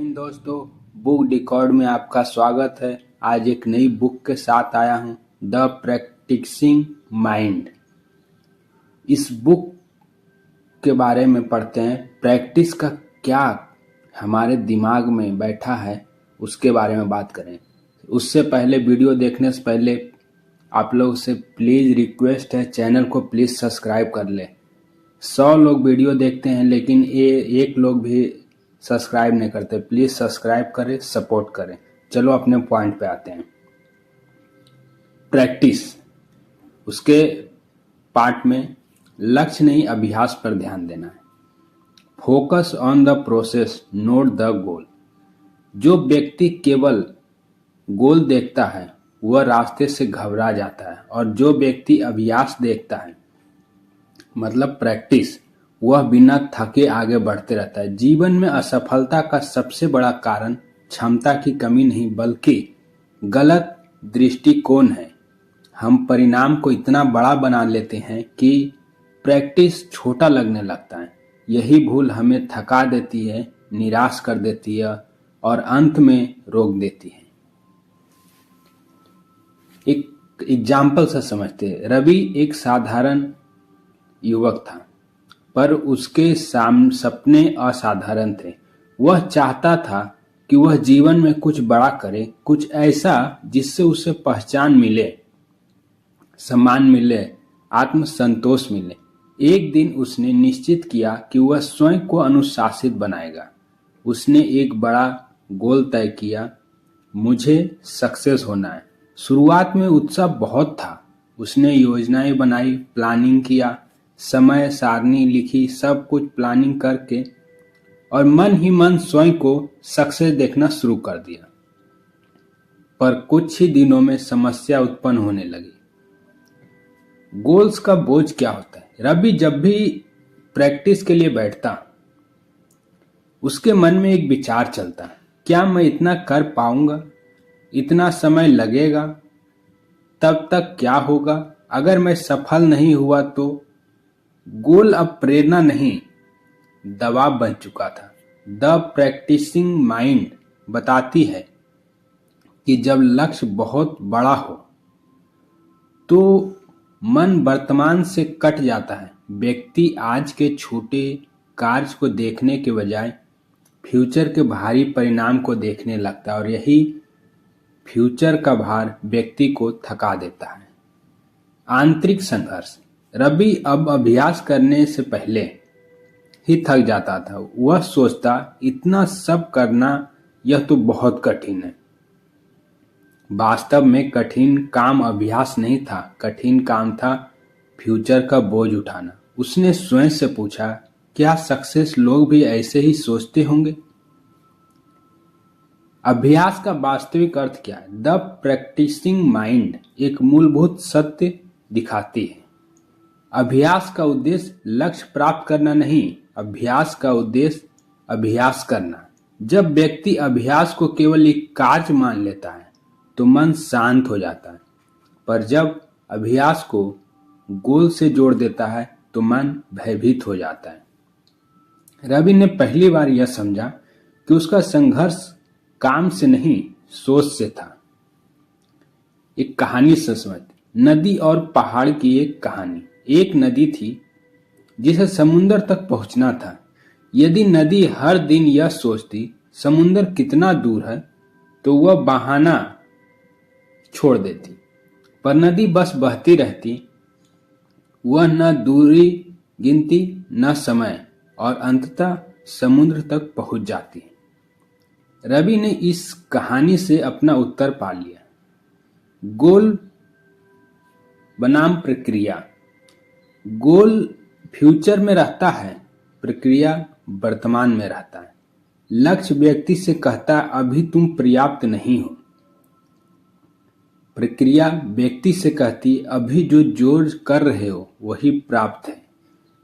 हिंद दोस्तों, बुक डिकॉर्ड में आपका स्वागत है। आज एक नई बुक के साथ आया हूं, द प्रैक्टिसिंग माइंड। इस बुक के बारे में पढ़ते हैं। प्रैक्टिस का क्या हमारे दिमाग में बैठा है उसके बारे में बात करें। उससे पहले, वीडियो देखने से पहले आप लोग से प्लीज़ रिक्वेस्ट है, चैनल को प्लीज़ सब्सक्राइब कर ले। 100 लोग वीडियो देखते हैं लेकिन एक लोग भी सब्सक्राइब नहीं करते। प्लीज़ सब्सक्राइब करें, सपोर्ट करें। चलो अपने पॉइंट पे आते हैं। प्रैक्टिस, उसके पार्ट में लक्ष्य नहीं अभ्यास पर ध्यान देना है। Focus on the process note the goal. जो व्यक्ति केवल गोल देखता है वह रास्ते से घबरा जाता है, और जो व्यक्ति अभ्यास देखता है मतलब प्रैक्टिस, वह बिना थके आगे बढ़ते रहता है। जीवन में असफलता का सबसे बड़ा कारण क्षमता की कमी नहीं बल्कि गलत दृष्टिकोण है। हम परिणाम को इतना बड़ा बना लेते हैं कि प्रैक्टिस छोटा लगने लगता है। यही भूल हमें थका देती है, निराश कर देती है और अंत में रोक देती है। एक एग्जाम्पल से समझते हैं। रवि एक साधारण युवक था, पर उसके सपने असाधारण थे। वह चाहता था कि वह जीवन में कुछ बड़ा करे, कुछ ऐसा जिससे उसे पहचान मिले, सम्मान मिले, आत्मसंतोष मिले। एक दिन उसने निश्चित किया कि वह स्वयं को अनुशासित बनाएगा। उसने एक बड़ा गोल तय किया, मुझे सक्सेस होना है। शुरुआत में उत्साह बहुत था। उसने योजनाएं बनाई, प्लानिंग किया, समय सारणी लिखी, सब कुछ प्लानिंग करके, और मन ही मन स्वयं को सक्सेस देखना शुरू कर दिया। पर कुछ ही दिनों में समस्या उत्पन्न होने लगी। गोल्स का बोझ क्या होता है? रवि जब भी प्रैक्टिस के लिए बैठता, उसके मन में एक विचार चलता, क्या मैं इतना कर पाऊंगा? इतना समय लगेगा? तब तक क्या होगा? अगर मैं सफल नहीं हुआ तो? गोल अब प्रेरणा नहीं, दबाव बन चुका था। द प्रैक्टिसिंग माइंड बताती है कि जब लक्ष्य बहुत बड़ा हो तो मन वर्तमान से कट जाता है। व्यक्ति आज के छोटे कार्य को देखने के बजाय फ्यूचर के भारी परिणाम को देखने लगता है, और यही फ्यूचर का भार व्यक्ति को थका देता है। आंतरिक संघर्ष। रवि अब अभ्यास करने से पहले ही थक जाता था। वह सोचता, इतना सब करना यह तो बहुत कठिन है। वास्तव में कठिन काम अभ्यास नहीं था, कठिन काम था फ्यूचर का बोझ उठाना। उसने स्वयं से पूछा, क्या सक्सेस लोग भी ऐसे ही सोचते होंगे? अभ्यास का वास्तविक अर्थ क्या है? द प्रैक्टिसिंग माइंड एक मूलभूत सत्य दिखाती है। अभ्यास का उद्देश्य लक्ष्य प्राप्त करना नहीं, अभ्यास का उद्देश्य अभ्यास करना। जब व्यक्ति अभ्यास को केवल एक कार्य मान लेता है तो मन शांत हो जाता है, पर जब अभ्यास को गोल से जोड़ देता है तो मन भयभीत हो जाता है। रवि ने पहली बार यह समझा कि उसका संघर्ष काम से नहीं, सोच से था। एक कहानी से समझ। नदी और पहाड़ की एक कहानी। एक नदी थी जिसे समुद्र तक पहुंचना था। यदि नदी हर दिन यह सोचती समुद्र कितना दूर है तो वह बहाना छोड़ देती, पर नदी बस बहती रहती। वह न दूरी गिनती न समय, और अंततः समुद्र तक पहुंच जाती। रवि ने इस कहानी से अपना उत्तर पा लिया। गोल बनाम प्रक्रिया। गोल फ्यूचर में रहता है, प्रक्रिया वर्तमान में रहता है। लक्ष्य व्यक्ति से कहता है, अभी तुम पर्याप्त नहीं हो। प्रक्रिया व्यक्ति से कहती, अभी जो जोर कर रहे हो वही प्राप्त है।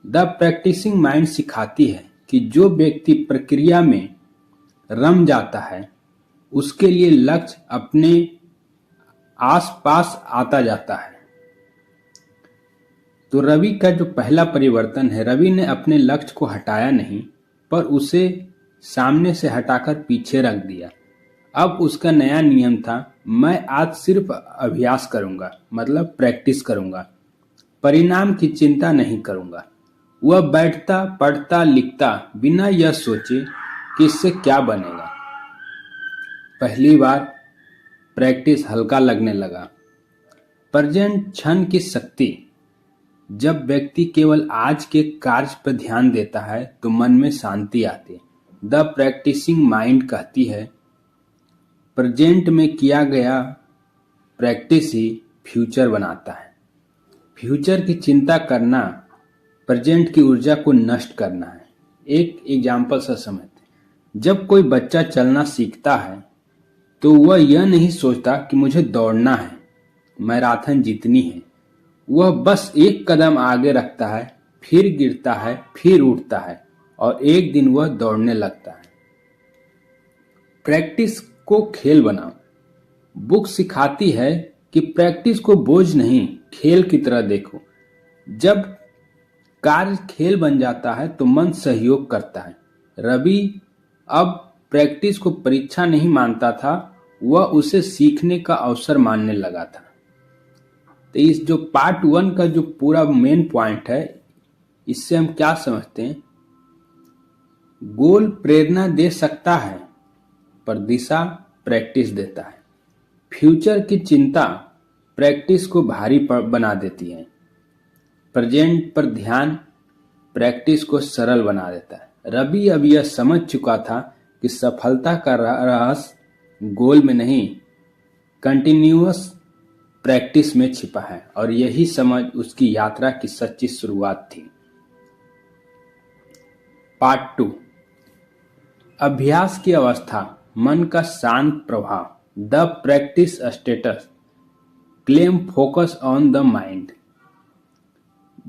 द प्रैक्टिसिंग माइंड सिखाती है कि जो व्यक्ति प्रक्रिया में रम जाता है उसके लिए लक्ष्य अपने आसपास आता जाता है। तो रवि का जो पहला परिवर्तन है, रवि ने अपने लक्ष्य को हटाया नहीं, पर उसे सामने से हटाकर पीछे रख दिया। अब उसका नया नियम था, मैं आज सिर्फ अभ्यास करूंगा, मतलब प्रैक्टिस करूंगा, परिणाम की चिंता नहीं करूंगा। वह बैठता, पढ़ता, लिखता बिना यह सोचे कि इससे क्या बनेगा। पहली बार प्रैक्टिस हल्का लगने लगा। प्रेजेंट क्षण की शक्ति। जब व्यक्ति केवल आज के कार्य पर ध्यान देता है तो मन में शांति आती है। द प्रैक्टिसिंग माइंड कहती है, प्रेजेंट में किया गया प्रैक्टिस ही फ्यूचर बनाता है। फ्यूचर की चिंता करना प्रेजेंट की ऊर्जा को नष्ट करना है। एक एग्जाम्पल से समझते हैं। जब कोई बच्चा चलना सीखता है तो वह यह नहीं सोचता कि मुझे दौड़ना है, मैराथन जीतनी है। वह बस एक कदम आगे रखता है, फिर गिरता है, फिर उठता है और एक दिन वह दौड़ने लगता है। प्रैक्टिस को खेल बनाओ। बुक सिखाती है कि प्रैक्टिस को बोझ नहीं, खेल की तरह देखो। जब कार्य खेल बन जाता है तो मन सहयोग करता है। रवि अब प्रैक्टिस को परीक्षा नहीं मानता था, वह उसे सीखने का अवसर मानने लगा था। तो इस जो पार्ट 1 का जो पूरा मेन पॉइंट है, इससे हम क्या समझते हैं? गोल प्रेरणा दे सकता है पर दिशा प्रैक्टिस देता है। फ्यूचर की चिंता प्रैक्टिस को भारी बना देती है। प्रेजेंट पर ध्यान प्रैक्टिस को सरल बना देता है। रवि अब यह समझ चुका था कि सफलता का रहस्य गोल में नहीं, कंटिन्यूअस प्रैक्टिस में छिपा है, और यही समझ उसकी यात्रा की सच्ची शुरुआत थी। पार्ट 2, अभ्यास की अवस्था, मन का शांत प्रभाव। The practice status claim focus on the mind.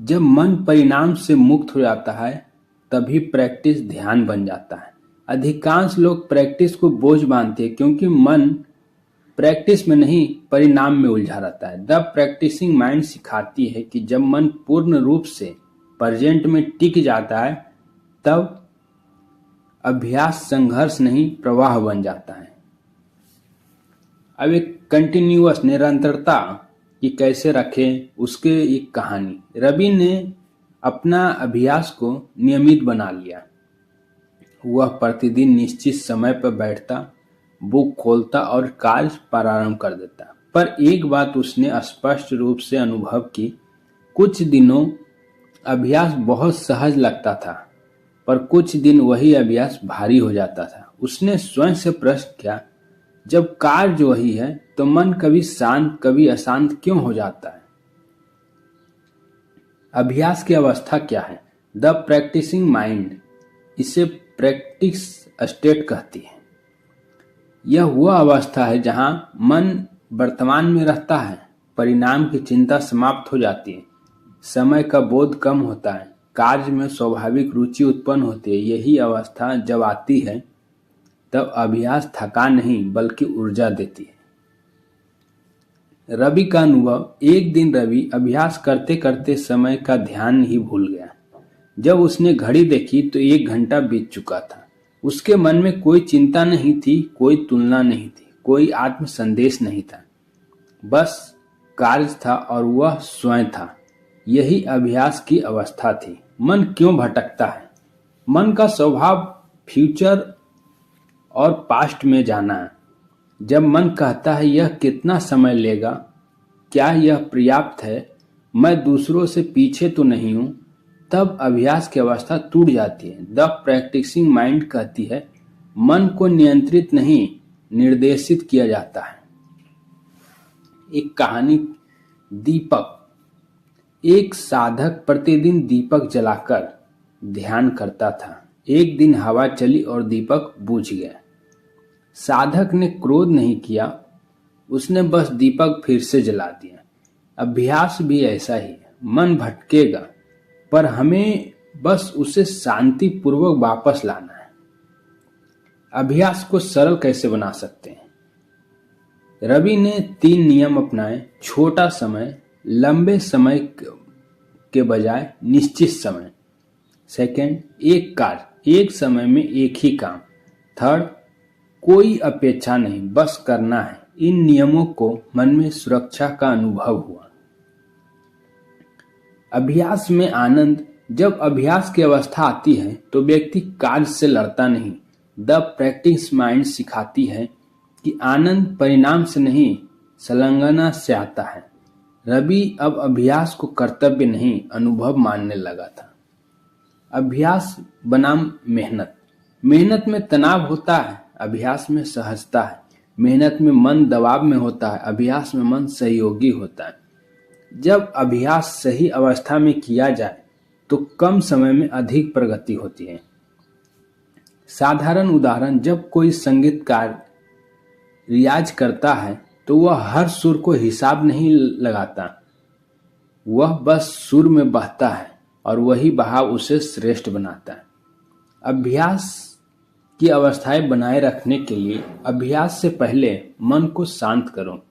जब मन परिणाम से मुक्त हो जाता है तभी प्रैक्टिस ध्यान बन जाता है। अधिकांश लोग प्रैक्टिस को बोझ मानते हैं क्योंकि मन प्रैक्टिस में नहीं, परिणाम में उलझा रहता है। द प्रैक्टिसिंग माइंड सिखाती है कि जब मन पूर्ण रूप से प्रेजेंट में टिक जाता है तब अभ्यास संघर्ष नहीं, प्रवाह बन जाता है। अब एक कंटिन्यूअस निरंतरता कि कैसे रखें, उसके एक कहानी। रवि ने अपना अभ्यास को नियमित बना लिया। वह प्रतिदिन निश्चित समय पर बैठता, बुक खोलता और कार्य प्रारंभ कर देता। पर एक बात उसने स्पष्ट रूप से अनुभव की, कुछ दिनों अभ्यास बहुत सहज लगता था, पर कुछ दिन वही अभ्यास भारी हो जाता था। उसने स्वयं से प्रश्न किया, जब कार्य वही है तो मन कभी शांत कभी अशांत क्यों हो जाता है? अभ्यास की अवस्था क्या है? द प्रैक्टिसिंग माइंड इसे प्रैक्टिस स्टेट कहती है। यह वह अवस्था है जहां मन वर्तमान में रहता है, परिणाम की चिंता समाप्त हो जाती है, समय का बोध कम होता है, कार्य में स्वाभाविक रुचि उत्पन्न होती है। यही अवस्था जब आती है तब अभ्यास थकान नहीं बल्कि ऊर्जा देती है। रवि का अनुभव, एक दिन रवि अभ्यास करते करते समय का ध्यान ही भूल गया। जब उसने घड़ी देखी तो 1 घंटा बीत चुका था। उसके मन में कोई चिंता नहीं थी, कोई तुलना नहीं थी, कोई आत्म संदेश नहीं था, बस कार्य था और वह स्वयं था। यही अभ्यास की अवस्था थी। मन क्यों भटकता है? मन का स्वभाव फ्यूचर और पास्ट में जाना है। जब मन कहता है यह कितना समय लेगा, क्या यह पर्याप्त है, मैं दूसरों से पीछे तो नहीं हूं, तब अभ्यास की अवस्था टूट जाती है। द प्रैक्टिसिंग माइंड कहती है मन को नियंत्रित नहीं, निर्देशित किया जाता है। एक कहानी। दीपक। एक साधक प्रतिदिन दीपक जलाकर ध्यान करता था। एक दिन हवा चली और दीपक बुझ गया। साधक ने क्रोध नहीं किया, उसने बस दीपक फिर से जला दिया। अभ्यास भी ऐसा ही है। मन भटकेगा पर हमें बस उसे शांति पूर्वक वापस लाना है। अभ्यास को सरल कैसे बना सकते हैं? रवि ने 3 नियम अपनाए। छोटा समय, लंबे समय के बजाय निश्चित समय। सेकंड, एक कार्य, एक समय में एक ही काम। थर्ड, कोई अपेक्षा नहीं, बस करना है। इन नियमों को मन में सुरक्षा का अनुभव हुआ। अभ्यास में आनंद। जब अभ्यास की अवस्था आती है तो व्यक्ति कार्य से लड़ता नहीं। द प्रैक्टिस माइंड सिखाती है कि आनंद परिणाम से नहीं, संलग्नता से आता है। रवि अब अभ्यास को कर्तव्य नहीं, अनुभव मानने लगा था। अभ्यास बनाम मेहनत। मेहनत में तनाव होता है, अभ्यास में सहजता है। मेहनत में मन दबाव में होता है, अभ्यास में मन सहयोगी होता है। जब अभ्यास सही अवस्था में किया जाए तो कम समय में अधिक प्रगति होती है। साधारण उदाहरण, जब कोई संगीतकार रियाज करता है तो वह हर सुर को हिसाब नहीं लगाता, वह बस सुर में बहता है और वही बहाव उसे श्रेष्ठ बनाता है। अभ्यास की अवस्थाएं बनाए रखने के लिए अभ्यास से पहले मन को शांत करो।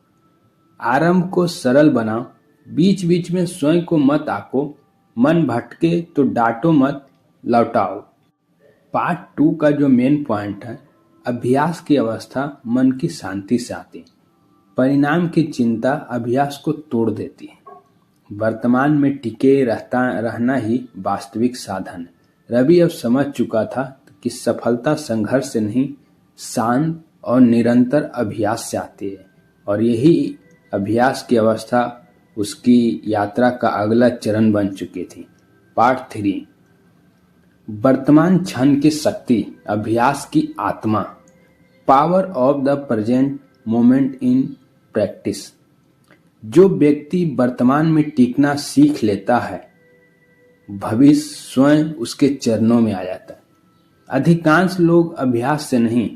आरंभ को सरल बनाओ, बीच बीच में स्वयं को मत आको। मन भटके तो डांटो मत, लौटाओ। पार्ट 2 का जो मेन पॉइंट है, अभ्यास की अवस्था मन की शांति से आती है। परिणाम की चिंता अभ्यास को तोड़ देती है। वर्तमान में टिके रहना ही वास्तविक साधन है। रवि अब समझ चुका था कि सफलता संघर्ष से नहीं, शांत और निरंतर अभ्यास से आती है, और यही अभ्यास की अवस्था उसकी यात्रा का अगला चरण बन चुकी थी। पार्ट 3, वर्तमान क्षण की शक्ति, अभ्यास की आत्मा। Power of the present moment in practice. जो व्यक्ति वर्तमान में टिकना सीख लेता है, भविष्य स्वयं उसके चरणों में आ जाता है। अधिकांश लोग अभ्यास से नहीं,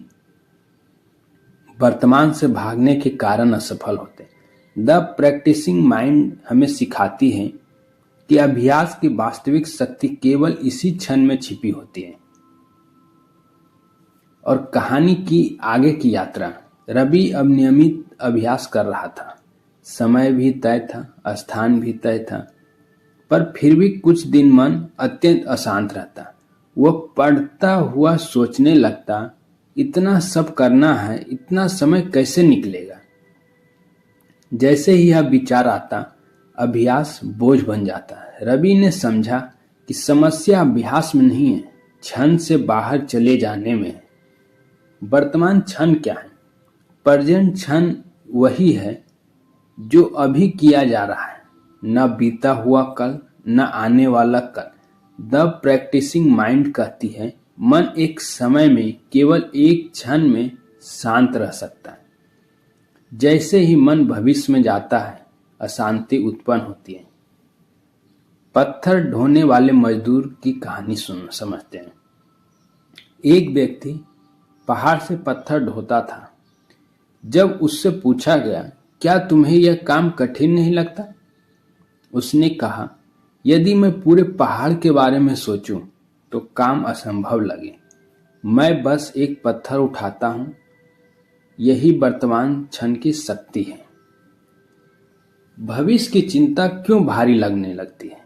वर्तमान से भागने के कारण असफल होते हैं। द प्रैक्टिसिंग माइंड हमें सिखाती है कि अभ्यास की वास्तविक शक्ति केवल इसी क्षण में छिपी होती है। और कहानी की आगे की यात्रा। रवि अब नियमित अभ्यास कर रहा था। समय भी तय था, स्थान भी तय था, पर फिर भी कुछ दिन मन अत्यंत अशांत रहता। वह पढ़ता हुआ सोचने लगता, इतना सब करना है, इतना समय कैसे निकलेगा। जैसे ही यह विचार आता, अभ्यास बोझ बन जाता है। रवि ने समझा कि समस्या अभ्यास में नहीं है, क्षण से बाहर चले जाने में है। वर्तमान क्षण क्या है? प्रेजेंट क्षण वही है जो अभी किया जा रहा है, न बीता हुआ कल, न आने वाला कल। द प्रैक्टिसिंग माइंड कहती है, मन एक समय में केवल एक क्षण में शांत रह सकता है। जैसे ही मन भविष्य में जाता है, अशांति उत्पन्न होती है। पत्थर ढोने वाले मजदूर की कहानी समझते हैं। एक व्यक्ति पहाड़ से पत्थर ढोता था। जब उससे पूछा गया, क्या तुम्हें यह काम कठिन नहीं लगता? उसने कहा, यदि मैं पूरे पहाड़ के बारे में सोचूं तो काम असंभव लगे। मैं बस एक पत्थर उठाता हूं। यही वर्तमान क्षण की शक्ति है। भविष्य की चिंता क्यों भारी लगने लगती है?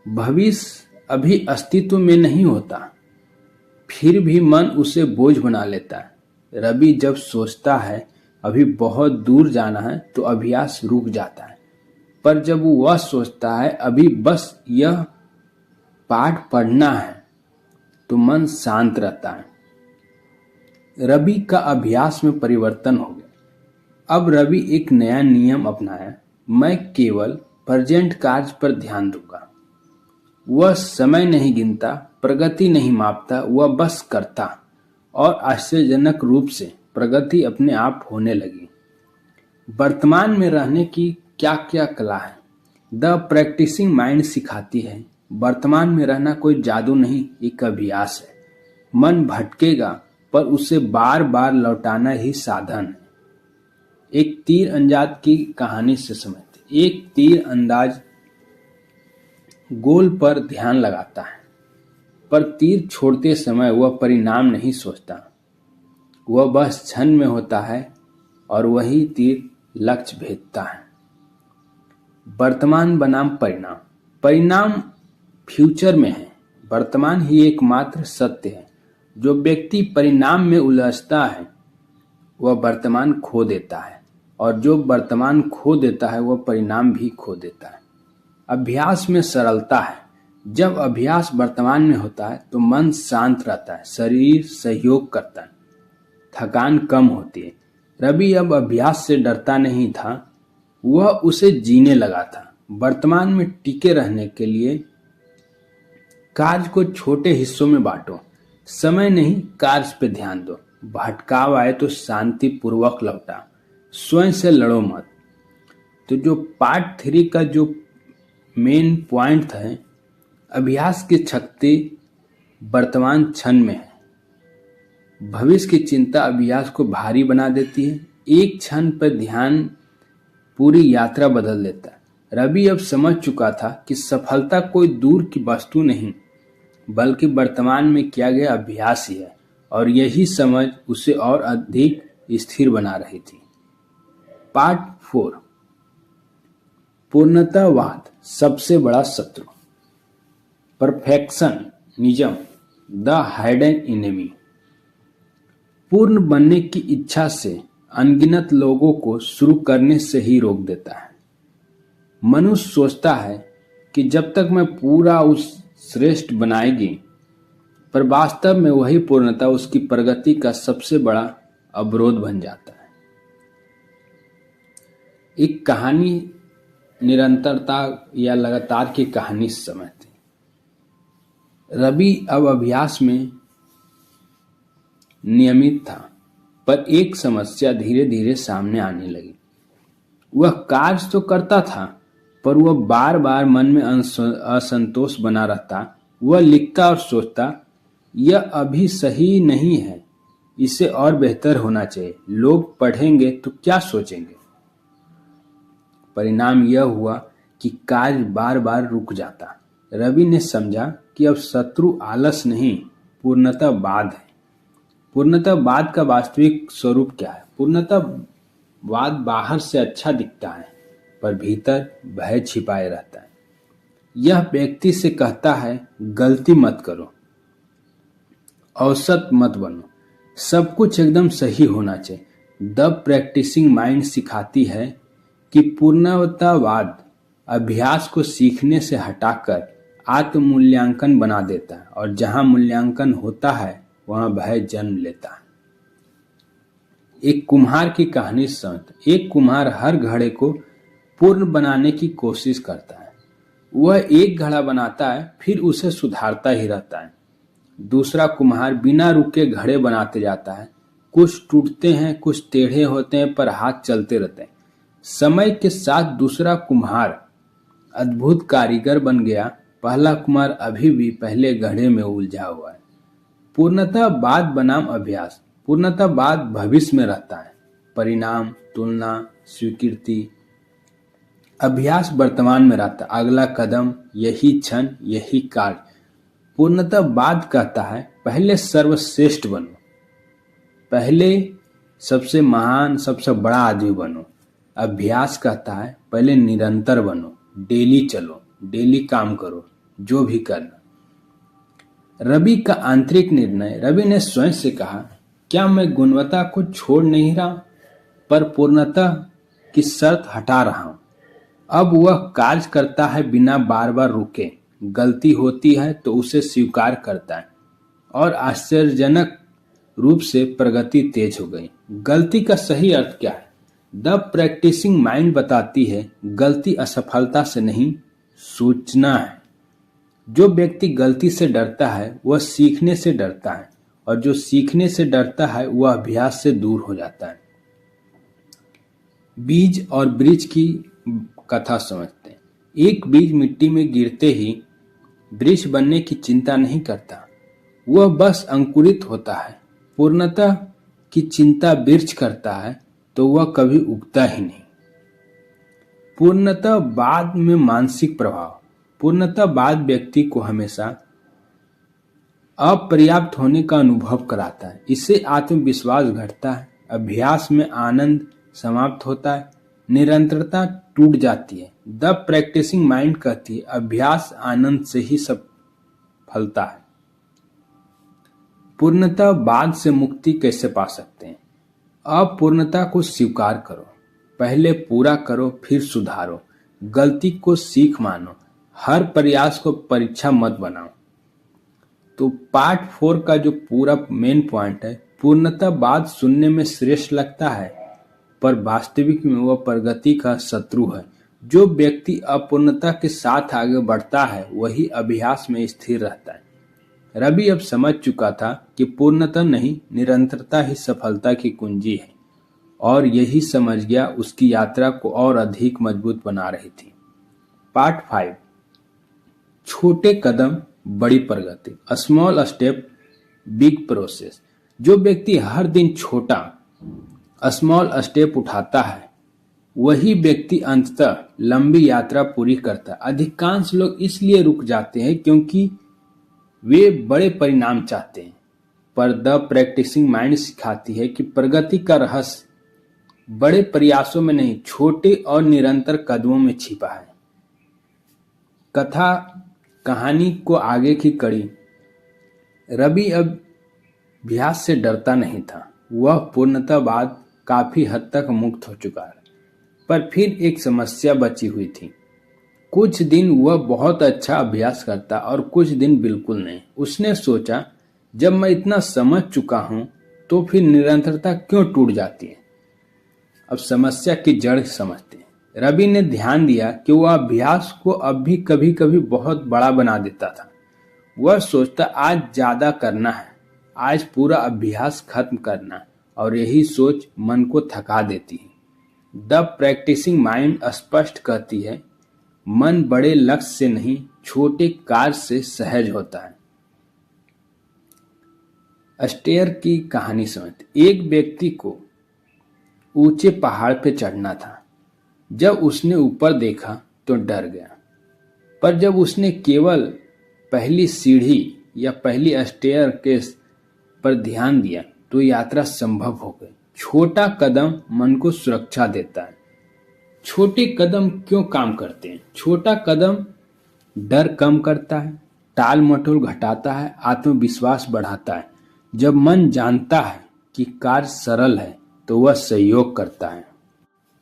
भविष्य अभी अस्तित्व में नहीं होता, फिर भी मन उसे बोझ बना लेता है। रवि जब सोचता है अभी बहुत दूर जाना है तो अभ्यास रुक जाता है, पर जब वह सोचता है अभी बस यह पाठ पढ़ना है तो मन शांत रहता है। रवि का अभ्यास में परिवर्तन हो गया। अब रवि एक नया नियम अपनाया, मैं केवल प्रेजेंट कार्य पर ध्यान दूंगा। वह समय नहीं गिनता, प्रगति नहीं मापता, वह बस करता, और आश्चर्यजनक रूप से प्रगति अपने आप होने लगी। वर्तमान में रहने की क्या क्या कला है? द प्रैक्टिसिंग माइंड सिखाती है, वर्तमान में रहना कोई जादू नहीं, एक अभ्यास है। मन भटकेगा पर उसे बार बार लौटाना ही साधन है। एक तीर अंदाज की कहानी से समझते। एक तीर अंदाज गोल पर ध्यान लगाता है, पर तीर छोड़ते समय वह परिणाम नहीं सोचता। वह बस क्षण में होता है और वही तीर लक्ष्य भेदता है। वर्तमान बनाम परिणाम। परिणाम फ्यूचर में है, वर्तमान ही एकमात्र सत्य है। जो व्यक्ति परिणाम में उलझता है वह वर्तमान खो देता है, और जो वर्तमान खो देता है वह परिणाम भी खो देता है। अभ्यास में सरलता है। जब अभ्यास वर्तमान में होता है तो मन शांत रहता है, शरीर सहयोग करता है, थकान कम होती है। रवि अब अभ्यास से डरता नहीं था, वह उसे जीने लगा था। वर्तमान में टिके रहने के लिए कार्य को छोटे हिस्सों में बांटो। समय नहीं, कार्य पे ध्यान दो। भटकाव आए तो शांति पूर्वक लौटा, स्वयं से लड़ो मत। तो जो पार्ट 3 का जो मेन पॉइंट है, अभ्यास की शक्ति वर्तमान क्षण में है। भविष्य की चिंता अभ्यास को भारी बना देती है। एक क्षण पर ध्यान पूरी यात्रा बदल देता है। रवि अब समझ चुका था कि सफलता कोई दूर की वस्तु नहीं, बल्कि वर्तमान में किया गया अभ्यास ही है, और यही समझ उसे और अधिक स्थिर बना रही थी। पार्ट 4, पूर्णतावाद सबसे बड़ा शत्रु। Perfectionism the hidden enemy. पूर्ण बनने की इच्छा से अनगिनत लोगों को शुरू करने से ही रोक देता है। मनुष्य सोचता है कि जब तक मैं पूरा उस श्रेष्ठ बनाएगी, पर वास्तव में वही पूर्णता उसकी प्रगति का सबसे बड़ा अवरोध बन जाता है। एक कहानी निरंतरता या लगातार की कहानी समझते। रवि अब अभ्यास में नियमित था, पर एक समस्या धीरे धीरे सामने आने लगी। वह कार्य तो करता था, पर वह बार बार मन में असंतोष बना रहता। वह लिखता और सोचता, यह अभी सही नहीं है, इसे और बेहतर होना चाहिए। लोग पढ़ेंगे तो क्या सोचेंगे। परिणाम यह हुआ कि कार्य बार बार रुक जाता। रवि ने समझा कि अब शत्रु आलस नहीं, पूर्णतावाद है। पूर्णतावाद का वास्तविक स्वरूप क्या है? पूर्णतावाद बाहर से अच्छा दिखता है, पर भीतर भय छिपाए रहता है। यह व्यक्ति से कहता है, गलती मत करो, औसत मत बनो, सब कुछ एकदम सही होना चाहिए। द प्रैक्टिसिंग माइंड सिखाती है कि पूर्णतावाद अभ्यास को सीखने से हटाकर आत्म मूल्यांकन बना देता है, और जहां मूल्यांकन होता है वहां भय जन्म लेता है। एक कुम्हार की कहानी समझ। एक कुम्हार हर घड़े को पूर्ण बनाने की कोशिश करता है। वह एक घड़ा बनाता है, फिर उसे सुधारता ही रहता है। दूसरा कुम्हार बिना रुके घड़े बनाते जाता है। कुछ टूटते हैं, कुछ टेढ़े होते हैं, पर हाथ चलते रहते हैं। समय के साथ दूसरा कुम्हार अद्भुत कारीगर बन गया। पहला कुम्हार अभी भी पहले घड़े में उलझा हुआ है। पूर्णतावाद बनाम अभ्यास। पूर्णतावाद भविष्य में रहता है, परिणाम, तुलना, स्वीकृति। अभ्यास वर्तमान में रहता है, अगला कदम, यही क्षण, यही कार्य। पूर्णतावाद कहता है, पहले सर्वश्रेष्ठ बनो, पहले सबसे महान, सबसे बड़ा आदमी बनो। अभ्यास कहता है, पहले निरंतर बनो, डेली चलो, डेली काम करो, जो भी करना। रवि का आंतरिक निर्णय। रवि ने स्वयं से कहा, क्या मैं गुणवत्ता को छोड़ नहीं रहा, पर पूर्णता की शर्त हटा रहा हूं। अब वह कार्य करता है बिना बार बार रुके। गलती होती है तो उसे स्वीकार करता है, और आश्चर्यजनक रूप से प्रगति तेज हो गई। गलती का सही अर्थ क्या है? द प्रैक्टिसिंग माइंड बताती है, गलती असफलता से नहीं, सूचना है। जो व्यक्ति गलती से डरता है वह सीखने से डरता है, और जो सीखने से डरता है वह अभ्यास से दूर हो जाता है। बीज और वृक्ष की कथा समझते हैं। एक बीज मिट्टी में गिरते ही वृक्ष बनने की चिंता नहीं करता, वह बस अंकुरित होता है। पूर्णता की चिंता वृक्ष करता है तो वह कभी उगता ही नहीं। पूर्णतावाद में मानसिक प्रभाव। पूर्णतावाद व्यक्ति को हमेशा अपर्याप्त होने का अनुभव कराता है। इससे आत्मविश्वास घटता है, अभ्यास में आनंद समाप्त होता है, निरंतरता टूट जाती है। द प्रैक्टिसिंग माइंड कहती है, अभ्यास आनंद से ही सब फलता है। पूर्णतः बाद से मुक्ति कैसे पा सकते हैं? अपूर्णता को स्वीकार करो, पहले पूरा करो फिर सुधारो, गलती को सीख मानो, हर प्रयास को परीक्षा मत बनाओ। तो पार्ट 4 का जो पूरा मेन पॉइंट है, पूर्णतः बात सुनने में श्रेष्ठ लगता है पर वास्तविक में वह प्रगति का शत्रु है। जो व्यक्ति अपूर्णता के साथ आगे बढ़ता है वही अभ्यास में स्थिर रहता है। रवि अब समझ चुका था कि पूर्णता नहीं, निरंतरता ही सफलता की कुंजी है, और यही समझ गया उसकी यात्रा को और अधिक मजबूत बना रही थी। पार्ट 5, छोटे कदम बड़ी प्रगति, स्मॉल स्टेप बिग प्रोसेस। जो व्यक्ति हर दिन छोटा स्मॉल स्टेप उठाता है वही व्यक्ति अंततः लंबी यात्रा पूरी करता है। अधिकांश लोग इसलिए रुक जाते हैं क्योंकि वे बड़े परिणाम चाहते हैं, पर द प्रैक्टिसिंग माइंड सिखाती है कि प्रगति का रहस्य बड़े प्रयासों में नहीं, छोटे और निरंतर कदमों में छिपा है। कहानी को आगे की कड़ी। रवि अब अभ्यास से डरता नहीं था, वह पूर्णतः बाद काफी हद तक मुक्त हो चुका है। पर फिर एक समस्या बची हुई थी। कुछ दिन वह बहुत अच्छा अभ्यास करता और कुछ दिन बिल्कुल नहीं। उसने सोचा, जब मैं इतना समझ चुका हूं तो फिर निरंतरता क्यों टूट जाती है? अब समस्या की जड़ समझते हैं। रवि ने ध्यान दिया कि वह अभ्यास को अब भी कभी कभी बहुत बड़ा बना देता था। वह सोचता, आज ज्यादा करना है, आज पूरा अभ्यास खत्म करना, और यही सोच मन को थका देती है। द प्रैक्टिसिंग माइंड स्पष्ट कहती है, मन बड़े लक्ष्य से नहीं, छोटे कार्य से सहज होता है। अस्टेयर की कहानी समझते। एक व्यक्ति को ऊंचे पहाड़ पे चढ़ना था। जब उसने ऊपर देखा तो डर गया, पर जब उसने केवल पहली सीढ़ी या पहली स्टेयर केस पर ध्यान दिया तो यात्रा संभव हो गई। छोटा कदम मन को सुरक्षा देता है। छोटे कदम क्यों काम करते हैं? छोटा कदम डर कम करता है, टाल मटोल घटाता है, आत्मविश्वास बढ़ाता है। जब मन जानता है कि कार्य सरल है तो वह सहयोग करता है।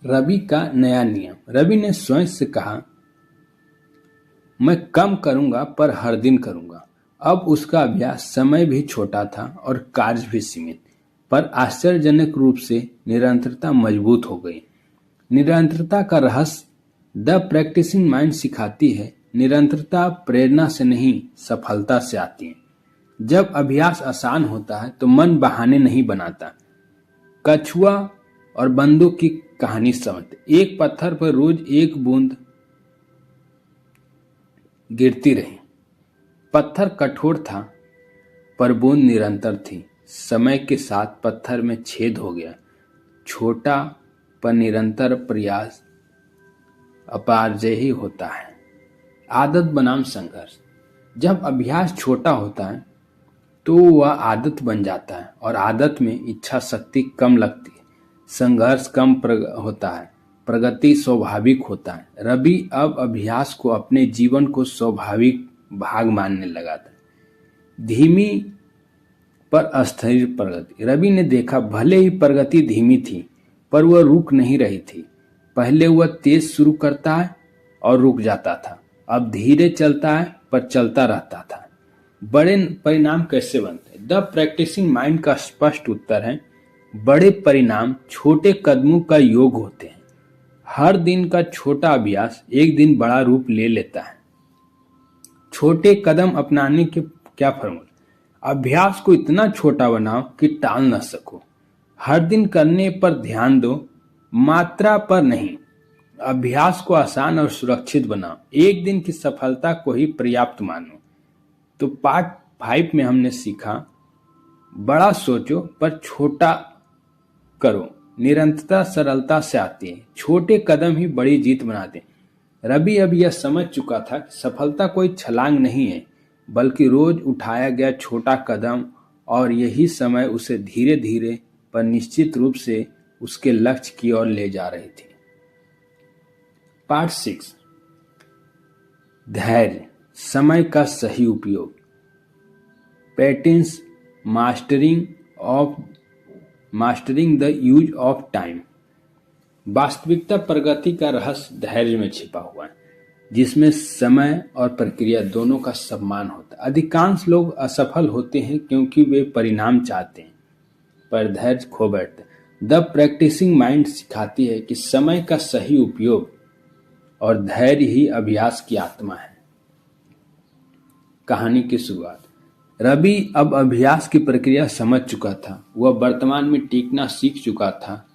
रवि का नया नियम। रवि ने स्वयं से कहा, मैं कम करूंगा पर हर दिन करूंगा। अब उसका अभ्यास समय भी छोटा था और कार्य भी सीमित, पर आश्चर्यजनक रूप से निरंतरता मजबूत हो गई। निरंतरता का रहस्य द प्रैक्टिसिंग माइंड सिखाती है, निरंतरता प्रेरणा से नहीं, सफलता से आती है। जब अभ्यास आसान होता है तो मन बहाने नहीं बनाता। कछुआ और बंदूक की कहानी समझते। एक पत्थर पर रोज एक बूंद गिरती रही। पत्थर कठोर था पर बूंद निरंतर थी। समय के साथ पत्थर में छेद हो गया। छोटा पर निरंतर प्रयास अपारजयी होता है। आदत बनाम संघर्ष। जब अभ्यास छोटा होता है तो वह आदत बन जाता है, और आदत में इच्छा शक्ति कम लगती है, संघर्ष कम होता है, प्रगति स्वाभाविक होता है। रवि अब अभ्यास को अपने जीवन को स्वाभाविक भाग मानने लगा था। धीमी पर अस्थिर प्रगति। रवि ने देखा, भले ही प्रगति धीमी थी पर वह रुक नहीं रही थी। पहले वह तेज शुरू करता है और रुक जाता था, अब धीरे चलता है पर चलता रहता था। बड़े परिणाम कैसे बनते हैं? द प्रैक्टिसिंग माइंड का स्पष्ट उत्तर है, बड़े परिणाम छोटे कदमों का योग होते हैं। हर दिन का छोटा अभ्यास एक दिन बड़ा रूप ले लेता है। छोटे कदम अपनाने के क्या फॉर्मूला? अभ्यास को इतना छोटा बनाओ कि टाल न सको। हर दिन करने पर ध्यान दो, मात्रा पर नहीं। अभ्यास को आसान और सुरक्षित बनाओ। एक दिन की सफलता को ही पर्याप्त मानो। तो पार्ट 5 में हमने सीखा, बड़ा सोचो पर छोटा करो। निरंतरता सरलता से आती है, छोटे कदम ही बड़ी जीत बनाते हैं। रवि अब यह समझ चुका था कि सफलता कोई छलांग नहीं है, बल्कि रोज उठाया गया छोटा कदम, और यही समय उसे धीरे धीरे पर निश्चित रूप से उसके लक्ष्य की ओर ले जा रही थी। पार्ट 6, धैर्य, समय का सही उपयोग, patience mastering of mastering the use of time. वास्तविकता प्रगति का रहस्य धैर्य में छिपा हुआ है, जिसमें समय और प्रक्रिया दोनों का सम्मान होता है। अधिकांश लोग असफल होते हैं क्योंकि वे परिणाम चाहते हैं पर धैर्य खो बैठते हैं। द प्रैक्टिसिंग माइंड सिखाती है कि समय का सही उपयोग और धैर्य ही अभ्यास की आत्मा है। कहानी की शुरुआत। रवि अब अभ्यास की प्रक्रिया समझ चुका था। वह वर्तमान में टीकना सीख चुका था,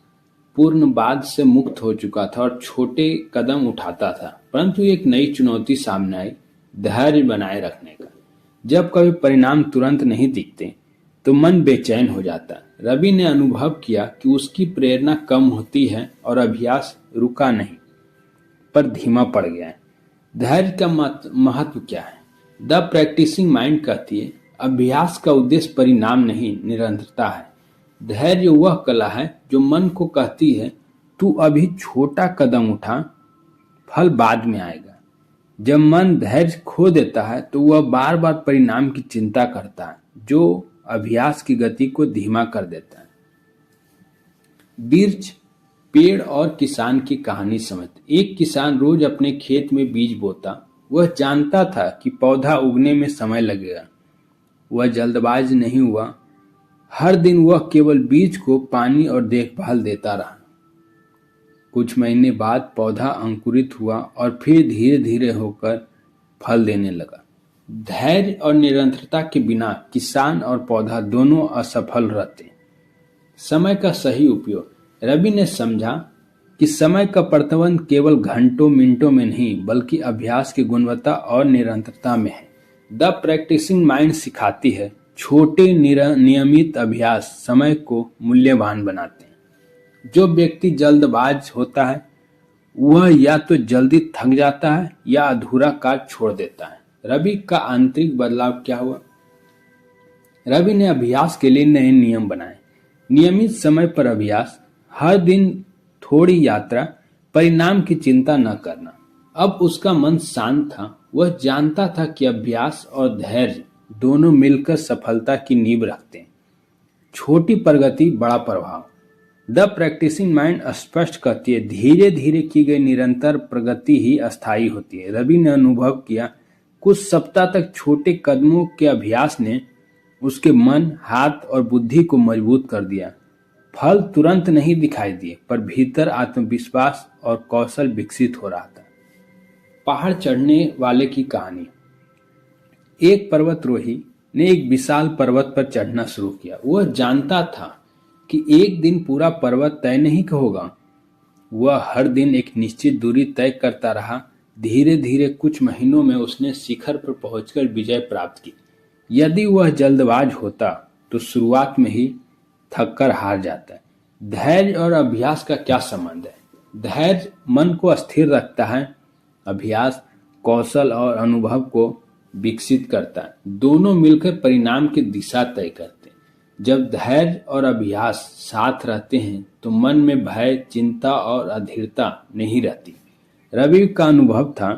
पूर्णवाद से मुक्त हो चुका था और छोटे कदम उठाता था। परंतु एक नई चुनौती सामने आई, धैर्य बनाए रखने का। जब कभी परिणाम तुरंत नहीं दिखते तो मन बेचैन हो जाता है। रवि ने अनुभव किया कि उसकी प्रेरणा कम होती है और अभ्यास रुका नहीं पर धीमा पड़ गया है। धैर्य का महत्व क्या है? द प्रैक्टिसिंग माइंड कहती है, अभ्यास का उद्देश्य परिणाम नहीं, निरंतरता है। धैर्य वह कला है जो मन को कहती है, तू अभी छोटा कदम उठा, फल बाद में आएगा। जब मन धैर्य खो देता है तो वह बार बार परिणाम की चिंता करता है, जो अभ्यास की गति को धीमा कर देता है। वृक्ष, पेड़ और किसान की कहानी समझते। एक किसान रोज अपने खेत में बीज बोता। वह जानता था कि पौधा उगने में समय लगेगा। वह जल्दबाज नहीं हुआ। हर दिन वह केवल बीज को पानी और देखभाल देता रहा। कुछ महीने बाद पौधा अंकुरित हुआ और फिर धीरे धीरे होकर फल देने लगा। धैर्य और निरंतरता के बिना किसान और पौधा दोनों असफल रहते। समय का सही उपयोग। रवि ने समझा कि समय का प्रबंधन केवल घंटों मिनटों में नहीं बल्कि अभ्यास की गुणवत्ता और निरंतरता में है। द प्रैक्टिसिंग माइंड सिखाती है, छोटे नियमित अभ्यास समय को मूल्यवान बनाते हैं। जो व्यक्ति जल्दबाज होता है वह या तो जल्दी थक जाता है या अधूरा कार्य छोड़ देता है। रवि का आंतरिक बदलाव क्या हुआ? रवि ने अभ्यास के लिए नए नियम बनाए। नियमित समय पर अभ्यास, हर दिन थोड़ी यात्रा, परिणाम की चिंता न करना। अब उसका मन शांत था। वह जानता था कि अभ्यास और धैर्य दोनों मिलकर सफलता की नींव रखते हैं। छोटी प्रगति, बड़ा प्रभाव। द प्रैक्टिसिंग माइंड स्पष्ट कहती है, धीरे धीरे की गई निरंतर प्रगति ही अस्थायी होती है। रवि ने अनुभव किया, कुछ सप्ताह तक छोटे कदमों के अभ्यास ने उसके मन, हाथ और बुद्धि को मजबूत कर दिया। फल तुरंत नहीं दिखाई दिए पर भीतर आत्मविश्वास और कौशल विकसित हो रहा था। पहाड़ चढ़ने वाले की कहानी। एक पर्वतारोही ने एक विशाल पर्वत पर चढ़ना शुरू किया। वह जानता था कि एक दिन पूरा पर्वत तय नहीं होगा। वह हर दिन एक निश्चित दूरी तय करता रहा। धीरे धीरे कुछ महीनों में उसने शिखर पर पहुंचकर विजय प्राप्त की। यदि वह जल्दबाज होता तो शुरुआत में ही थककर हार जाता है। धैर्य और अभ्यास का क्या संबंध है? धैर्य मन को स्थिर रखता है। अभ्यास कौशल और अनुभव को विकसित करता है। दोनों मिलकर परिणाम की दिशा तय करते हैं। जब धैर्य और अभ्यास साथ रहते हैं तो मन में भय, चिंता और अधीरता नहीं रहती। रवि का अनुभव था।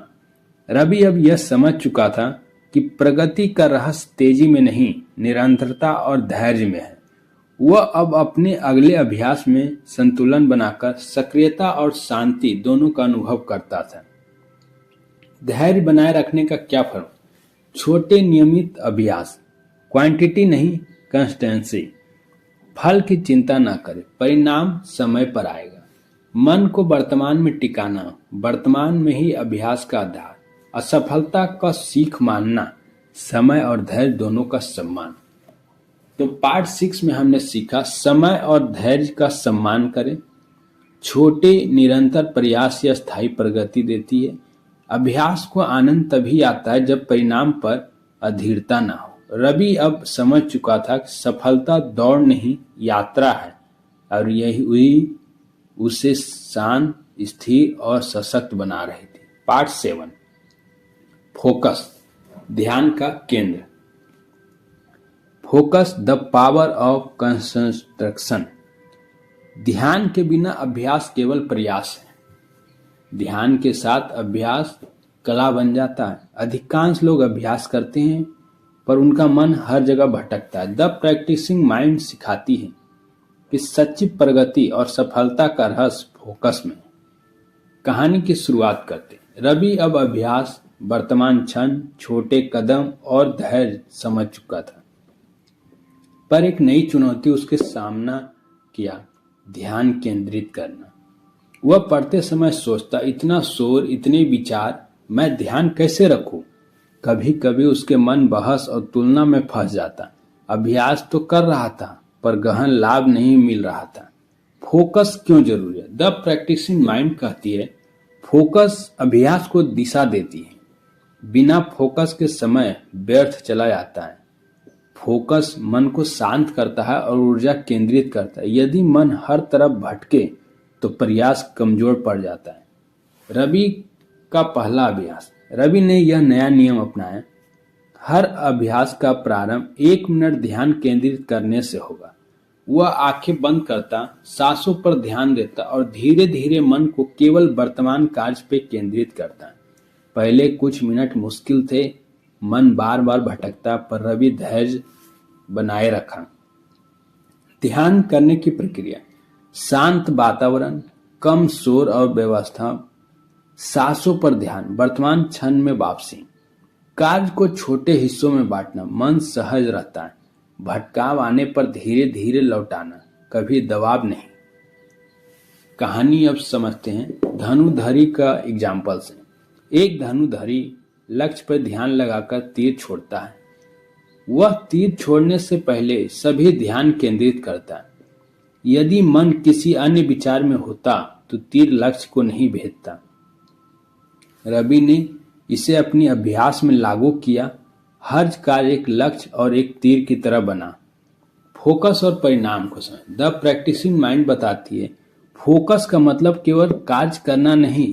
रवि अब यह समझ चुका था कि प्रगति का रहस्य तेजी में नहीं, निरंतरता और धैर्य में है। वह अब अपने अगले अभ्यास में संतुलन बनाकर सक्रियता और शांति दोनों का अनुभव करता था। धैर्य बनाए रखने का क्या फर्क? छोटे नियमित अभ्यास, क्वांटिटी नहीं, कंसिस्टेंसी। फल की चिंता न करें, परिणाम समय पर आएगा। मन को वर्तमान में टिकाना, वर्तमान में ही अभ्यास का आधार। असफलता का सीख मानना, समय और धैर्य दोनों का सम्मान। तो पार्ट 6 में हमने सीखा, समय और धैर्य का सम्मान करें। छोटे निरंतर प्रयास या स्थायी प्रगति देती है। अभ्यास को आनंद तभी आता है जब परिणाम पर अधीरता ना हो। रवि अब समझ चुका था कि सफलता दौड़ नहीं, यात्रा है और यही उसे शांत, स्थिर और सशक्त बना रही थी। पार्ट 7, फोकस, ध्यान का केंद्र। Focus, the power of concentration. ध्यान के बिना अभ्यास केवल प्रयास है। ध्यान के साथ अभ्यास कला बन जाता है। अधिकांश लोग अभ्यास करते हैं पर उनका मन हर जगह भटकता है। द प्रैक्टिसिंग माइंड सिखाती है कि सच्ची प्रगति और सफलता का रहस्य फोकस में है। कहानी की शुरुआत करते हैं। रवि अब अभ्यास, वर्तमान क्षण, छोटे कदम और धैर्य समझ चुका था, पर एक नई चुनौती उसके सामना किया, ध्यान केंद्रित करना। वह पढ़ते समय सोचता, इतना शोर, इतने विचार, मैं ध्यान कैसे रखूं? कभी कभी उसके मन बहस और तुलना में फंस जाता। अभ्यास तो कर रहा था, पर गहन लाभ नहीं मिल रहा था। फोकस क्यों जरूरी है? द प्रैक्टिसिंग माइंड कहती है, फोकस अभ्यास को दिशा देती है। बिना फोकस के समय व्यर्थ चला जाता है। फोकस मन को शांत करता है और ऊर्जा केंद्रित करता है। यदि मन हर तरफ भटके तो प्रयास कमजोर पड़ जाता है। रवि का पहला अभ्यास। रवि ने यह नया नियम अपनाया, हर अभ्यास का प्रारंभ 1 मिनट ध्यान केंद्रित करने से होगा। वह आंखें बंद करता, सांसों पर ध्यान देता और धीरे धीरे मन को केवल वर्तमान कार्य पे केंद्रित करता। पहले कुछ मिनट मुश्किल थे, मन बार बार भटकता, पर रवि धैर्य बनाए रखा। ध्यान करने की प्रक्रिया। शांत वातावरण, कम शोर और व्यवस्था, सांसों पर ध्यान, वर्तमान क्षण में वापसी। कार्य को छोटे हिस्सों में बांटना, मन सहज रहता है। भटकाव आने पर धीरे धीरे लौटाना, कभी दबाव नहीं। कहानी अब समझते हैं धनुधरी का एग्जाम्पल से। एक धनुधरी लक्ष्य पर ध्यान लगाकर तीर छोड़ता है। वह तीर छोड़ने से पहले सभी ध्यान केंद्रित करता है। यदि मन किसी अन्य विचार में होता तो तीर लक्ष्य को नहीं भेदता। रवि ने इसे अपनी अभ्यास में लागू किया। हर कार्य एक लक्ष्य और एक तीर की तरह बना। फोकस और परिणाम को समझ। द प्रैक्टिसिंग माइंड बताती है, फोकस का मतलब केवल कार्य करना नहीं,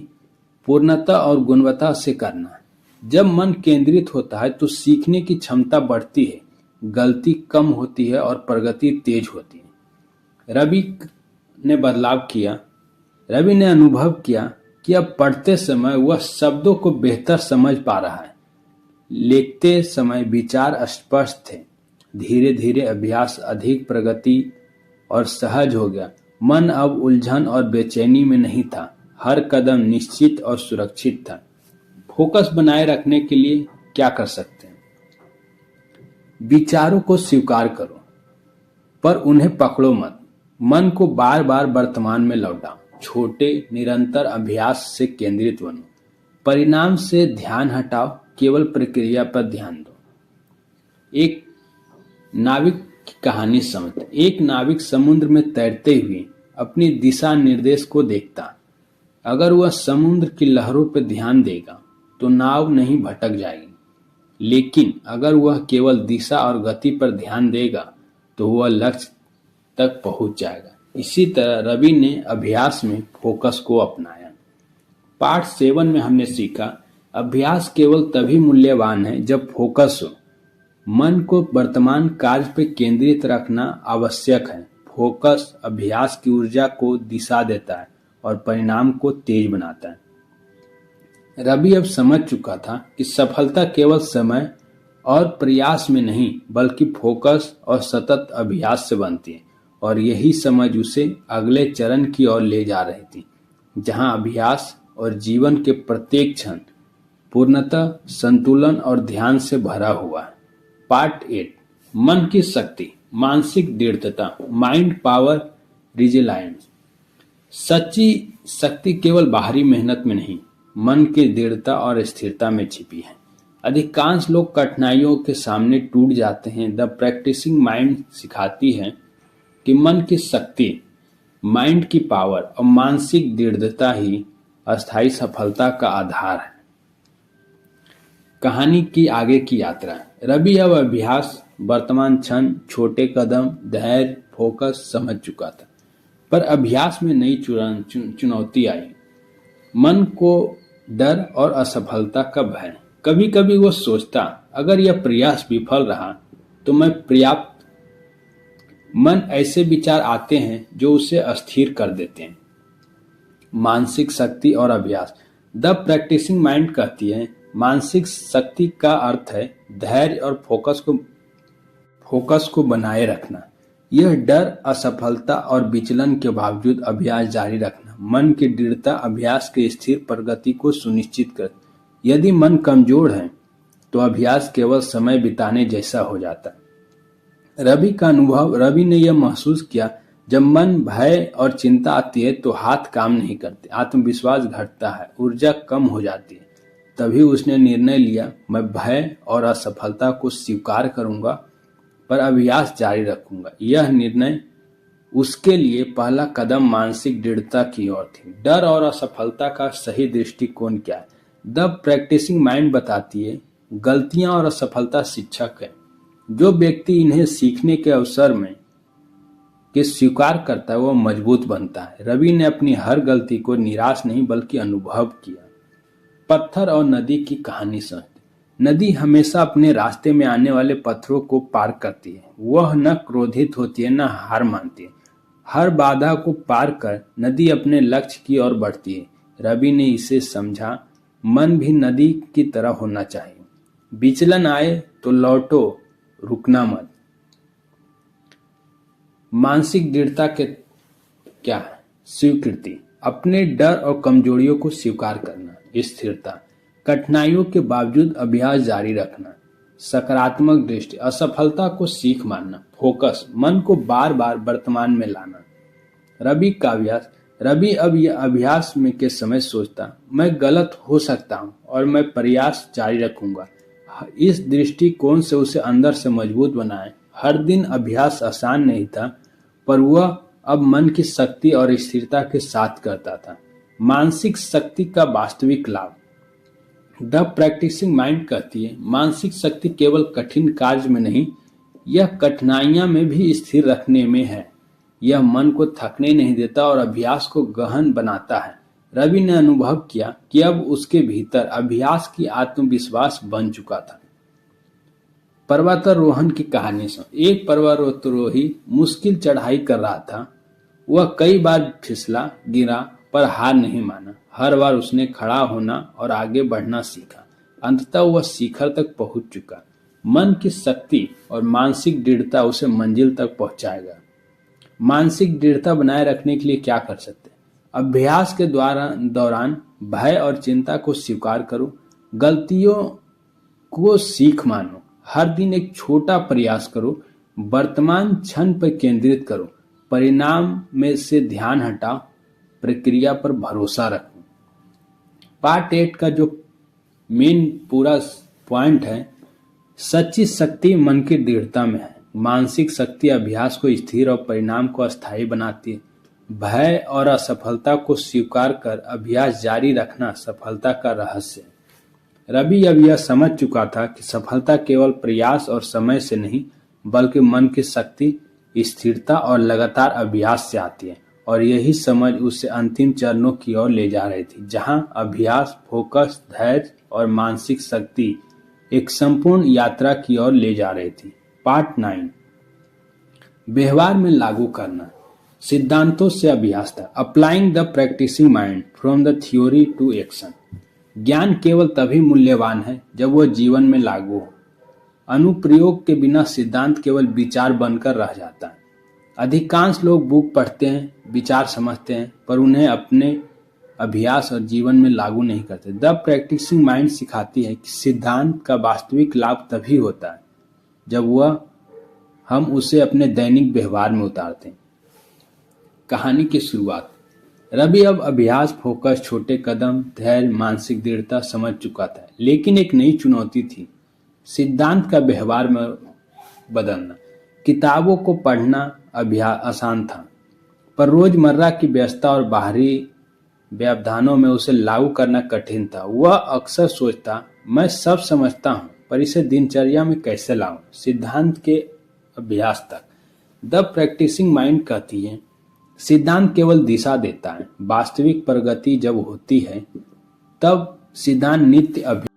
पूर्णता और गुणवत्ता से करना। जब मन केंद्रित होता है तो सीखने की क्षमता बढ़ती है, गलती कम होती है और प्रगति तेज होती है। रवि ने बदलाव किया। रवि ने अनुभव किया कि अब पढ़ते समय वह शब्दों को बेहतर समझ पा रहा है। लिखते समय विचार स्पष्ट थे। धीरे धीरे अभ्यास अधिक प्रगति और सहज हो गया। मन अब उलझन और बेचैनी में नहीं था। हर कदम निश्चित और सुरक्षित था। फोकस बनाए रखने के लिए क्या कर सकते हैं? विचारों को स्वीकार करो, पर उन्हें पकड़ो मत। मन को बार बार वर्तमान में लौटाओ। छोटे निरंतर अभ्यास से केंद्रित बनो। परिणाम से ध्यान हटाओ, केवल प्रक्रिया पर ध्यान दो। एक नाविक की कहानी समझते। एक नाविक समुद्र में तैरते हुए अपनी दिशा निर्देश को देखता। अगर वह समुद्र की लहरों पर ध्यान देगा तो नाव नहीं भटक जाएगी, लेकिन अगर वह केवल दिशा और गति पर ध्यान देगा तो वह लक्ष्य तक पहुंच जाएगा। इसी तरह रवि ने अभ्यास में फोकस को अपनाया। पार्ट 7 में हमने सीखा, अभ्यास केवल तभी मूल्यवान है जब फोकस हो। मन को वर्तमान कार्य पर केंद्रित रखना आवश्यक है। फोकस अभ्यास की ऊर्जा को दिशा देता है और परिणाम को तेज बनाता है। रवि अब समझ चुका था कि सफलता केवल समय और प्रयास में नहीं, बल्कि फोकस और सतत अभ्यास से बनती है। और यही समझ उसे अगले चरण की ओर ले जा रही थी, जहां अभ्यास और जीवन के प्रत्येक क्षण पूर्णतः संतुलन और ध्यान से भरा हुआ है। पार्ट 8, मन की शक्ति, मानसिक दृढ़ता, माइंड पावर रिजिलायंस। सच्ची शक्ति केवल बाहरी मेहनत में नहीं, मन की दृढ़ता और स्थिरता में छिपी है। अधिकांश लोग कठिनाइयों के सामने टूट जाते हैं। द प्रैक्टिसिंग माइंड सिखाती है कि मन की शक्ति, माइंड की पावर और मानसिक दृढ़ता ही अस्थायी सफलता का आधार है। कहानी की आगे की यात्रा। रवि अब अभ्यास, वर्तमान क्षण, छोटे कदम, धैर्य, फोकस समझ चुका था, पर अभ्यास में नई चुनौती आई। मन को डर और असफलता का भय। कभी कभी वो सोचता, अगर यह प्रयास विफल रहा तो मैं पर्याप्त। मन ऐसे विचार आते हैं जो उसे अस्थिर कर देते हैं। मानसिक शक्ति और अभ्यास। द प्रैक्टिसिंग माइंड कहती है, मानसिक शक्ति का अर्थ है धैर्य और फोकस को बनाए रखना। यह डर, असफलता और विचलन के बावजूद अभ्यास जारी रखना। मन की दृढ़ता अभ्यास के स्थिर प्रगति को सुनिश्चित कर। यदि मन कमजोर है तो अभ्यास केवल समय बिताने जैसा हो जाता है। रवि ने यह महसूस किया, जब मन, भय और चिंता आती है तो हाथ काम नहीं करते, आत्मविश्वास घटता है, ऊर्जा कम हो जाती है। तभी उसने निर्णय लिया, मैं भय और असफलता को स्वीकार करूंगा पर अभ्यास जारी रखूंगा। यह निर्णय उसके लिए पहला कदम मानसिक दृढ़ता की ओर थी। डर और असफलता का सही दृष्टिकोण क्या है? द प्रैक्टिसिंग माइंड बताती है, गलतियां और असफलता शिक्षक है। जो व्यक्ति इन्हें सीखने के अवसर में के स्वीकार करता है वो मजबूत बनता है। रवि ने अपनी हर गलती को निराश नहीं बल्कि अनुभव किया। पत्थर और नदी की कहानी समझते। नदी हमेशा अपने रास्ते में आने वाले पत्थरों को पार करती है। वह न क्रोधित होती है न हार मानती है। हर बाधा को पार कर नदी अपने लक्ष्य की ओर बढ़ती है। रवि ने इसे समझा, मन भी नदी की तरह होना चाहिए। विचलन आए तो लौटो, रुकना मत। मानसिक दृढ़ता के क्या है? स्वीकृति, अपने डर और कमजोरियों को स्वीकार करना। स्थिरता, कठिनाइयों के बावजूद अभ्यास जारी रखना। सकारात्मक दृष्टि, असफलता को सीख मानना। फोकस, मन को बार बार वर्तमान में लाना। रवि का अभ्यास। रवि अब यह अभ्यास में के समय सोचता, मैं गलत हो सकता हूं और मैं प्रयास जारी रखूंगा। इस दृष्टिकोण से उसे अंदर से मजबूत बनाए। हर दिन अभ्यास आसान नहीं था पर वह अब मन की शक्ति और स्थिरता के साथ करता था। मानसिक शक्ति का वास्तविक लाभ। द प्रैक्टिसिंग माइंड कहती है, मानसिक शक्ति केवल कठिन कार्य में नहीं, यह कठिनाइयां में भी स्थिर रखने में है। यह मन को थकने नहीं देता और अभ्यास को गहन बनाता है। रवि ने अनुभव किया कि अब उसके भीतर अभ्यास की आत्मविश्वास बन चुका था। पर्वतारोहण की कहानी सुन। एक पर्वतारोही मुश्किल चढ़ाई कर रहा था। वह कई बार फिसला, गिरा पर हार नहीं माना। हर बार उसने खड़ा होना और आगे बढ़ना सीखा। अंततः वह शिखर तक पहुंच चुका। मन की शक्ति और मानसिक दृढ़ता उसे मंजिल तक पहुंचाएगा। मानसिक दृढ़ता बनाए रखने के लिए क्या कर सकते हैं? अभ्यास के दौरान भय और चिंता को स्वीकार करो। गलतियों को सीख मानो। हर दिन एक छोटा प्रयास करो। वर्तमान क्षण पर केंद्रित करो। परिणाम में से ध्यान हटाओ, प्रक्रिया पर भरोसा रखो। पार्ट 8 का जो मेन पूरा पॉइंट है, सच्ची शक्ति मन की दृढ़ता में है। मानसिक शक्ति अभ्यास को स्थिर और परिणाम को अस्थायी बनाती है। भय और असफलता को स्वीकार कर अभ्यास जारी रखना सफलता का रहस्य है। रवि अब यह समझ चुका था कि सफलता केवल प्रयास और समय से नहीं बल्कि मन की शक्ति, स्थिरता और लगातार अभ्यास से आती है। और यही समझ उसे अंतिम चरणों की ओर ले जा रही थी, जहां अभ्यास, फोकस, धैर्य और मानसिक शक्ति एक संपूर्ण यात्रा की ओर ले जा रही थी। पार्ट 9, व्यवहार में लागू करना। सिद्धांतों से अभ्यास था। Applying the practicing mind from the theory to action. ज्ञान केवल तभी मूल्यवान है जब वह जीवन में लागू हो। अनुप्रयोग के बिना सिद्धांत केवल विचार बनकर रह जाता है। अधिकांश लोग बुक पढ़ते हैं, विचार समझते हैं, पर उन्हें अपने अभ्यास और जीवन में लागू नहीं करते। द प्रैक्टिसिंग माइंड सिखाती है कि सिद्धांत का वास्तविक लाभ तभी होता है जब हम उसे अपने दैनिक व्यवहार में उतारते हैं। कहानी की शुरुआत। रवि अब अभ्यास, फोकस, छोटे कदम, धैर्य, मानसिक दृढ़ता समझ चुका था, लेकिन एक नई चुनौती थी, सिद्धांत का व्यवहार में बदलना। किताबों को पढ़ना अभ्यास आसान था, पर रोजमर्रा की व्यस्तता और बाहरी व्यवधानों में उसे लागू करना कठिन था। वह अक्सर सोचता, मैं सब समझता हूँ पर इसे दिनचर्या में कैसे लाऊं? सिद्धांत के अभ्यास तक। द प्रैक्टिसिंग माइंड कहती है, सिद्धांत केवल दिशा देता है, वास्तविक प्रगति जब होती है तब सिद्धांत नित्य अभ्यास